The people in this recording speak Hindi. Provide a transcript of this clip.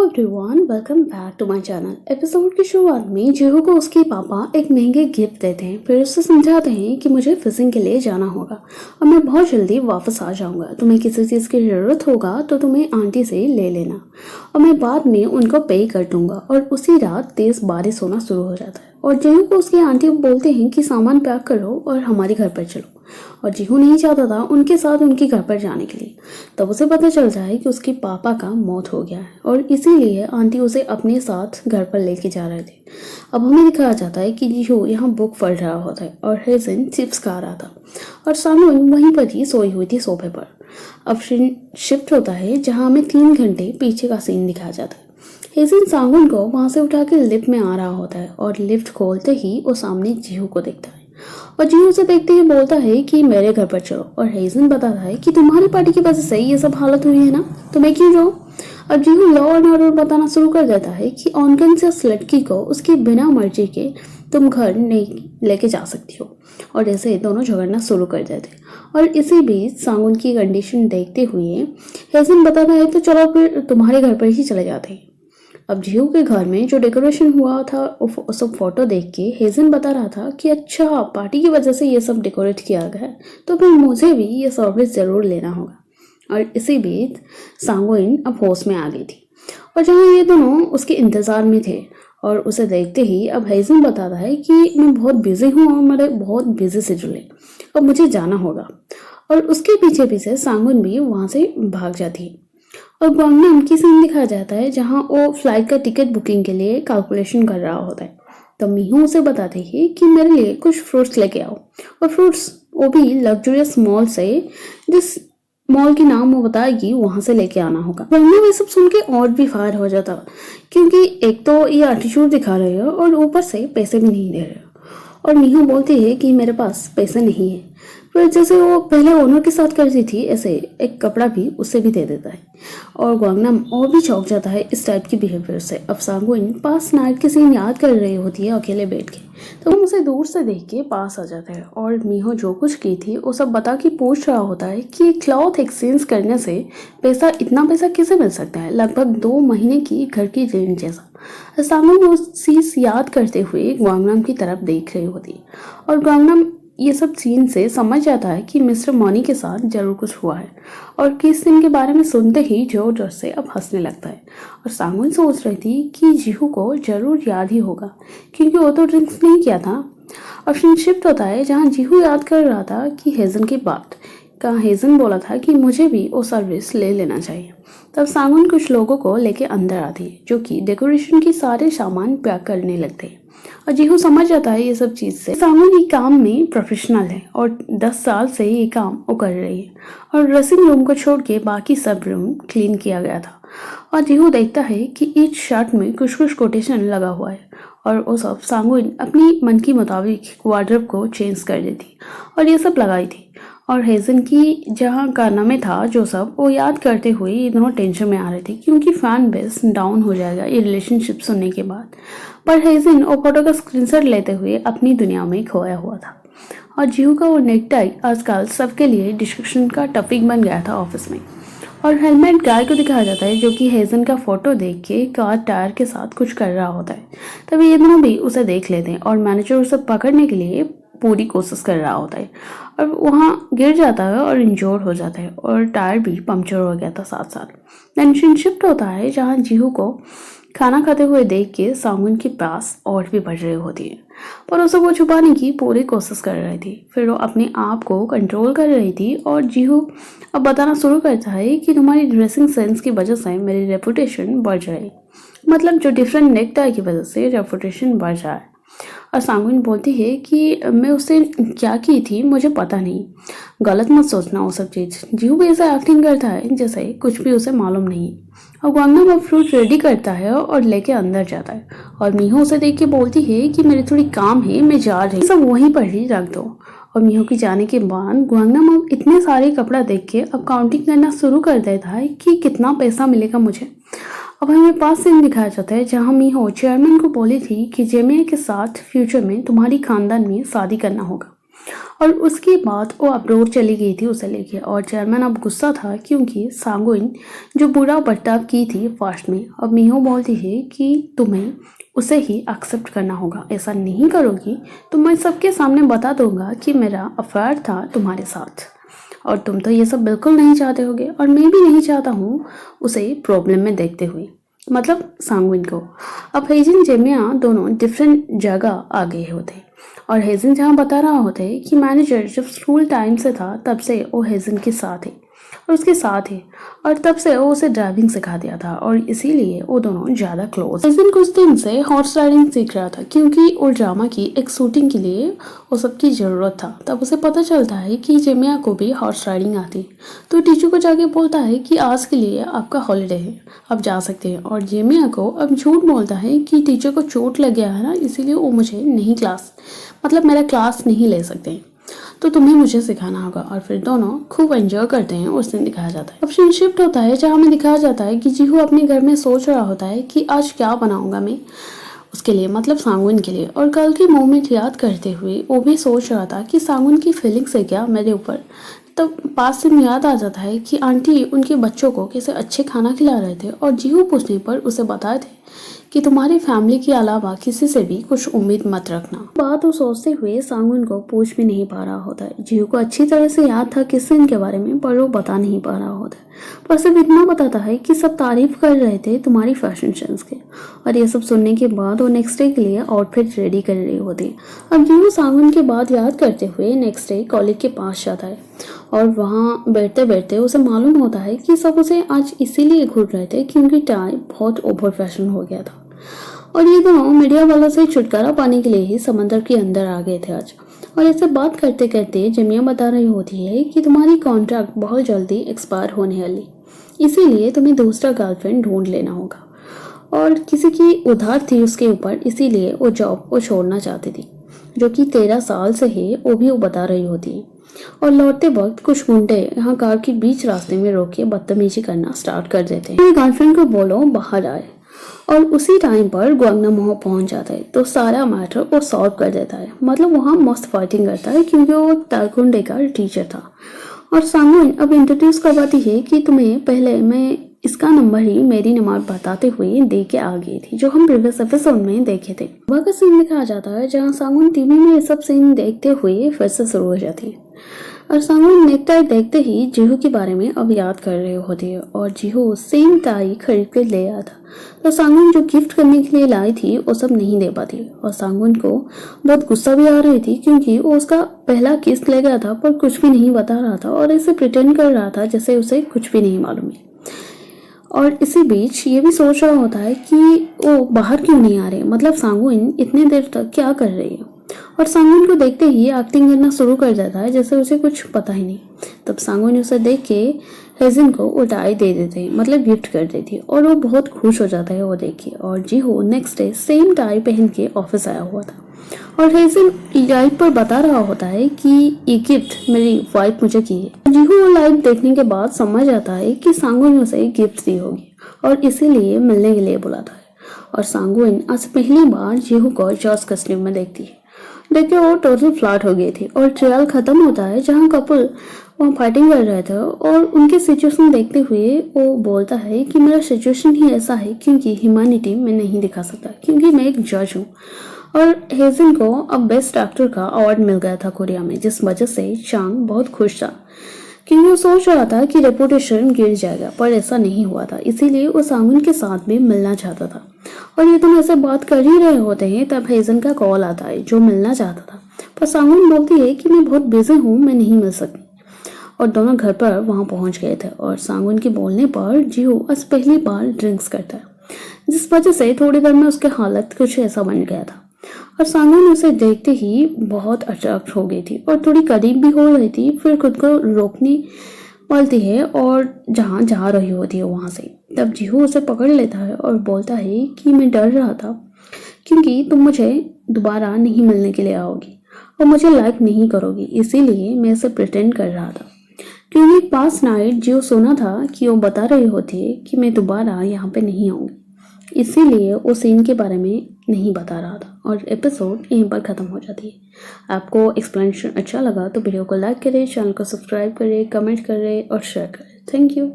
Everyone, welcome back to my channel. Episode की शुरुआत में जीहू को उसके पापा एक महंगे गिफ्ट देते हैं, फिर उसे समझाते हैं कि मुझे फिशिंग के लिए जाना होगा और मैं बहुत जल्दी वापस आ जाऊंगा। तुम्हें किसी चीज़ की ज़रूरत होगा तो तुम्हें आंटी से ले लेना और मैं बाद में उनको पे कर दूंगा। और उसी रात तेज़ बारिश होना शुरू हो जाता है और जीहू को उसकी आंटी बोलते हैं कि सामान पैक करो और हमारे घर पर चलो। और जीहू नहीं चाहता था उनके साथ उनके घर पर जाने के लिए। तब उसे पता चल जाए कि उसके पापा का मौत हो गया है और इसीलिए आंटी उसे अपने साथ घर पर लेके जा रहे थे। अब हमें दिखाया जाता है कि जीहू यहाँ बुक पढ़ रहा होता है और हेजन चिप्स खा रहा था और सानून वहीं पर ही सोई हुई थी सोफे पर। अब शिफ्ट होता है जहाँ हमें 3 घंटे पीछे का सीन दिखाया जाता है। हेजन सांगुन को वहां से उठा के लिफ्ट में आ रहा होता है और लिफ्ट खोलते ही वो सामने जीहू को देखता है और जीहू उसे देखते ही बोलता है कि मेरे घर पर चलो। और हेजन बताता है कि तुम्हारी पार्टी की वजह से ये सब हालत हुई है ना, तुम्हें क्यों रो। अब जीहू लॉ एंड ऑर्डर बताना शुरू कर देता है कि अनकॉन्शियस लड़की को उसकी बिना मर्जी के तुम घर नहीं लेके जा सकती हो और ऐसे दोनों झगड़ना शुरू कर देते। और इसी बीच सांगुन की कंडीशन देखते हुए हेजन बताता है तो चलो फिर तुम्हारे घर पर ही चले जाते हैं। अब जीहू के घर में जो डेकोरेशन हुआ था वो सब फोटो देख के हेजन बता रहा था कि अच्छा पार्टी की वजह से ये सब डेकोरेट किया गया है, तो फिर मुझे भी ये सर्विस ज़रूर लेना होगा। और इसी बीच सांगुइन अब होश में आ गई थी और जहाँ ये दोनों उसके इंतज़ार में थे और उसे देखते ही अब हेजन बताता है कि मैं बहुत बिजी हूँ और मेरे बहुत बिजी शेड्यूल है, अब मुझे जाना होगा। और उसके पीछे पीछे सांगुइन भी वहाँ से भाग जाती है और गुआंगनाम की सीन दिखाया जाता है जहाँ वो फ्लाइट का टिकट बुकिंग के लिए कैलकुलेशन कर रहा होता है। तो मीहू उसे बताते हैं कि मेरे लिए कुछ फ्रूट्स लेके आओ और फ्रूट्स वो भी लग्जरियस मॉल से, जिस मॉल की नाम वो बताएगी वहां से लेके आना होगा। गुआंगनाम ये सब सुन के और भी फायर हो जाता क्योंकि एक तो ये एटीट्यूड दिखा रहे हो और ऊपर से पैसे भी नहीं दे रहे हो। और मीहू बोलती है कि मेरे पास पैसे नहीं है, फिर जैसे वो पहले ओनर के साथ करती थी ऐसे एक कपड़ा भी उससे भी दे देता है। और गुआंगनाम और भी चौंक जाता है इस टाइप की बिहेवियर से। अब सांगुइन पास नाइट के सीन याद कर रही होती है अकेले बैठ के, तो हम उसे दूर से देख के पास आ जाते हैं और मीहू जो कुछ की थी वो सब बता के पूछ रहा होता है कि क्लॉथ एक्सचेंज करने से इतना पैसा कैसे मिल सकता है, लगभग 2 महीने की घर की रेंट जैसा। सांगुइन वो चीज याद करते हुए गुआंगनाम की तरफ देख रही होती है और गुआंगनाम ये सब सीन से समझ जाता है कि मिस्टर मॉनी के साथ जरूर कुछ हुआ है और किस दिन के बारे में सुनते ही जोर जोर से अब हंसने लगता है। और सांगुन सोच रही थी कि जीहू को जरूर याद ही होगा क्योंकि वो तो ड्रिंक्स नहीं किया था। और फिर शिफ्ट होता है जहाँ जीहू याद कर रहा था कि हेजन की बात का हेजन बोला था कि मुझे भी वो सर्विस ले लेना चाहिए। तब सांगुन कुछ लोगों को लेके अंदर आती है जो कि डेकोरेशन की सारे सामान पैक करने लगते हैं और जीहू समझ जाता है ये सब चीज़ से सांगुन ये काम में प्रोफेशनल है और 10 साल से ये काम वो कर रही है। और ड्रेसिंग रूम को छोड़ के बाकी सब रूम क्लीन किया गया था और जीहू देखता है कि ईच शर्ट में कुछ कुछ कोटेशन लगा हुआ है और वो सब सांगुन अपनी मन के मुताबिक वार्डरोब को चेंज कर देती और ये सब लगाई थी। और हेजन की जहाँ कारनामे था जो सब वो याद करते हुए ये दोनों टेंशन में आ रहे थे क्योंकि फैन बेस डाउन हो जाएगा ये रिलेशनशिप सुनने के बाद। पर हेजन वो फोटो का स्क्रीनशॉट लेते हुए अपनी दुनिया में खोया हुआ था और जीहू का वो नेकटाई आजकल सबके लिए डिस्कशन का टॉपिक बन गया था ऑफिस में। और हेलमेट गाय को दिखाया जाता है जो कि हेजन का फोटो देख के कार टायर के साथ कुछ कर रहा होता है। तभी ये दोनों भी उसे देख लेते हैं और मैनेजर उसे पकड़ने के लिए पूरी कोशिश कर रहा होता है और वहाँ गिर जाता है और इंजोर हो जाता है और टायर भी पंक्चर हो गया था साथ साथ। टेंशन शिफ्ट होता है जहाँ जीहू को खाना खाते हुए देख के सांगुन के पास और भी बढ़ रही होती है पर उसे वो छुपाने की पूरी कोशिश कर रही थी। फिर वो अपने आप को कंट्रोल कर रही थी और जीहू अब बताना शुरू करता है कि तुम्हारी ड्रेसिंग सेंस की वजह से मेरी रेपुटेशन बढ़ रही, मतलब जो डिफरेंट नेकटाई की वजह से रेपुटेशन बढ़ रहा है। और सांगुन बोलती है कि मैं उससे क्या की थी मुझे पता नहीं, गलत मत सोचना वो सब चीज़। जीहू भी ऐसा एक्टिंग करता है जैसे कुछ भी उसे मालूम नहीं। और गुआंगनाम वो फ्रूट रेडी करता है और लेके अंदर जाता है और मीहू उसे देख के बोलती है कि मेरी थोड़ी काम है, मैं जा रही, सब वहीं पर ही रख दो। और मीहू की जाने के बाद गुआंगनाम अब इतने सारे कपड़ा देख के अब काउंटिंग करना शुरू कर देता है कि कितना पैसा मिलेगा मुझे। अब हमें पास सीन दिखाया जाता है जहाँ मीहो चेयरमैन को बोली थी कि जेमिया के साथ फ्यूचर में तुम्हारी खानदान में शादी करना होगा और उसके बाद वो अब्रोड चली गई थी उसे लेके। और चेयरमैन अब गुस्सा था क्योंकि सांगुइन जो बुरा बर्ताव की थी फास्ट में, अब मीहो बोलती है कि तुम्हें उसे ही एक्सेप्ट करना होगा, ऐसा नहीं करोगी तो मैं सबके सामने बता दूंगा कि मेरा अफेयर था तुम्हारे साथ, और तुम तो ये सब बिल्कुल नहीं चाहते होगे और मैं भी नहीं चाहता हूँ उसे प्रॉब्लम में देखते हुए, मतलब सांगुइन को। अब हेजिन जेमिया दोनों डिफरेंट जगह आ गए होते और हेजिन जहाँ बता रहा होते कि मैनेजर जब स्कूल टाइम से था तब से वो हेजिन के साथ है और उसके साथ है, और तब से वो उसे ड्राइविंग सिखा दिया था और इसीलिए वो दोनों ज़्यादा क्लोज। हेजिन कुछ दिन से हॉर्स राइडिंग सीख रहा था क्योंकि वो ड्रामा की एक शूटिंग के लिए वो सबकी ज़रूरत था। तब उसे पता चलता है कि जेमिया को भी हॉर्स राइडिंग आती है, तो टीचर को जाके बोलता है कि आज के लिए आपका हॉलीडे है, आप जा सकते हैं। और जेमिया को अब झूठ बोलता है कि टीचर को चोट लग गया है ना, इसीलिए वो मुझे नहीं मेरा क्लास नहीं ले सकते, तो तुम्हें मुझे सिखाना होगा। और फिर दोनों खूब एंजॉय करते हैं और सीन दिखाया जाता है। अब सीन शिफ्ट होता है जहाँ हमें दिखाया जाता है कि जीहू अपने घर में सोच रहा होता है कि आज क्या बनाऊंगा मैं उसके लिए, मतलब सांगुइन के लिए। और कल के मोमेंट याद करते हुए वो भी सोच रहा था कि सांगुइन की फीलिंग्स है क्या मेरे ऊपर। तब पास से याद आ जाता है कि आंटी उनके बच्चों को कैसे अच्छे खाना खिला रहे थे और जीहू पूछने पर उसे बताए थे कि तुम्हारी फैमिली के अलावा किसी से भी कुछ उम्मीद मत रखना। बात वो सोचते हुए सांगुइन को पूछ भी नहीं पा रहा होता है। जीहू को अच्छी तरह से याद था किस सीन के बारे में, पर वो बता नहीं पा रहा होता है, पर सिर्फ इतना बताता है कि सब तारीफ कर रहे थे तुम्हारी फैशन सेंस के। और ये सब सुनने के बाद वो नेक्स्ट डे के लिए आउटफिट रेडी कर रही होती है। अब जीहू सांगुइन के बाद याद करते हुए नेक्स्ट डे कॉलेज के पास जाता है और वहाँ बैठते बैठते उसे मालूम होता है कि सब उसे आज इसीलिए घूर रहे थे क्योंकि टाई बहुत ओवर फैशन हो गया था और ये दोनों मीडिया वालों से छुटकारा पाने के लिए ही समंदर के अंदर आ गए थे आज। और ऐसे बात करते करते जेमिया बता रही होती है कि तुम्हारी कॉन्ट्रैक्ट बहुत जल्दी एक्सपायर होने वाली, इसीलिए तुम्हें दूसरा गर्लफ्रेंड ढूंढ लेना होगा। और किसी की उधार थी उसके ऊपर, इसीलिए वो जॉब को छोड़ना चाहती थी जो कि 13 साल से है, वो भी वो बता रही होती है। और लौटते वक्त कुछ गुंडे यहाँ कार के बीच रास्ते में रोक के बदतमीजी करना स्टार्ट कर देते हैं। गर्लफ्रेंड को बोलो बाहर आए, और उसी टाइम पर ग्वांगनामो पहुंच जाता है तो सारा मैटर वो सॉल्व कर देता है। मतलब वहाँ मस्त फाइटिंग करता है क्योंकि वो ताइक्वांडो का टीचर था। और सांगुइन अब इंट्रोड्यूस करवाती है कि तुम्हें पहले मैं इसका नंबर ही मेरी नंबर बताते हुए दे के आ गई थी, जो हम प्रीवियस एपिसोड में देखे थे। वह का सीन दिखाया जाता है जहाँ सांगुइन टीवी में ये सब सीन देखते हुए फिर से शुरू हो जाती है। और सांगुइन नेक टाई देखते ही जीहू के बारे में अब याद कर रहे होती है और जीहू सेम टाई खरीद के ले आया था, तो सांगुइन जो गिफ्ट करने के लिए लाई थी वो सब नहीं दे पाती। और सांगुइन को बहुत गुस्सा भी आ रही थी क्योंकि वो उसका पहला किस ले गया था पर कुछ भी नहीं बता रहा था और ऐसे प्रिटेंड कर रहा था जैसे उसे कुछ भी नहीं मालूम है। और इसी बीच ये भी सोच रहा होता है कि वो बाहर क्यों नहीं आ रहे, मतलब सांगुइन इतने देर तक क्या कर रही है। और सांगुइन को देखते ही एक्टिंग करना शुरू कर देता है जैसे उसे कुछ पता ही नहीं। तब सांगुइन उसे देख के हेजिन को वो टाई दे देते हैं, मतलब गिफ्ट कर देती है और वो बहुत खुश हो जाता है वो देख के। और जीहू नेक्स्ट डे सेम टाई पहन के ऑफिस आया हुआ था और हेजिन लाइव पर बता रहा होता है कि ये गिफ्ट मेरी वाइफ मुझे की है। जीहू वो लाइव देखने के बाद समझ आता है कि सांगुइन उसे गिफ्ट दी होगी और इसीलिए मिलने के लिए बुलाता है। और सांगुइन आज पहली बार जीहू को जॉर्ज कस्ट्यूम में देखती है। देख के वो टोटल फ्लैट हो गई थी और ट्रायल खत्म होता है जहाँ कपल वहाँ फाइटिंग कर रहे थे और उनके सिचुएशन देखते हुए वो बोलता है कि मेरा सिचुएशन ही ऐसा है क्योंकि ह्यूमैनिटी मैं नहीं दिखा सकता क्योंकि मैं एक जज हूँ। और हेजिन को अब बेस्ट एक्टर का अवार्ड मिल गया था कोरिया में, जिस वजह से चांग बहुत खुश था क्योंकि वो सोच रहा था कि रेपुटेशन गिर जाएगा, पर ऐसा नहीं हुआ था, इसीलिए वो सांगुइन के साथ भी मिलना चाहता था। और ये दोनों ऐसे बात कर ही रहे होते हैं तब हेजिन का कॉल आता है जो मिलना चाहता था, पर सांगुइन बोलती है कि मैं बहुत बिजी हूँ, मैं नहीं मिल सकती। और दोनों घर पर वहाँ पहुँच गए थे और सांगुइन के बोलने पर जीहू आज पहली बार ड्रिंक्स करता है, जिस वजह से थोड़ी देर में उसकी हालत कुछ ऐसा बन गया था। और सांगुइन उसे देखते ही बहुत अट्रैक्ट हो गई थी और थोड़ी करीब भी हो रही थी, फिर खुद को रोकने वाली है और जहाँ जा रही होती है वहाँ से। तब जीहू उसे पकड़ लेता है और बोलता है कि मैं डर रहा था क्योंकि तुम मुझे दोबारा नहीं मिलने के लिए आओगी और मुझे लाइक नहीं करोगी, इसीलिए मैं इसे प्रिटेंड कर रहा था। क्योंकि पास नाइट जीहू सुना था कि वो बता रही होती है कि मैं दोबारा यहाँ पे नहीं आऊँगी इसीलिए वो सीन के बारे में नहीं बता रहा था और एपिसोड यहीं पर ख़त्म हो जाती है। आपको एक्सप्लेनेशन अच्छा लगा तो वीडियो को लाइक करें, चैनल को सब्सक्राइब करें, कमेंट करें और शेयर करें। Thank you.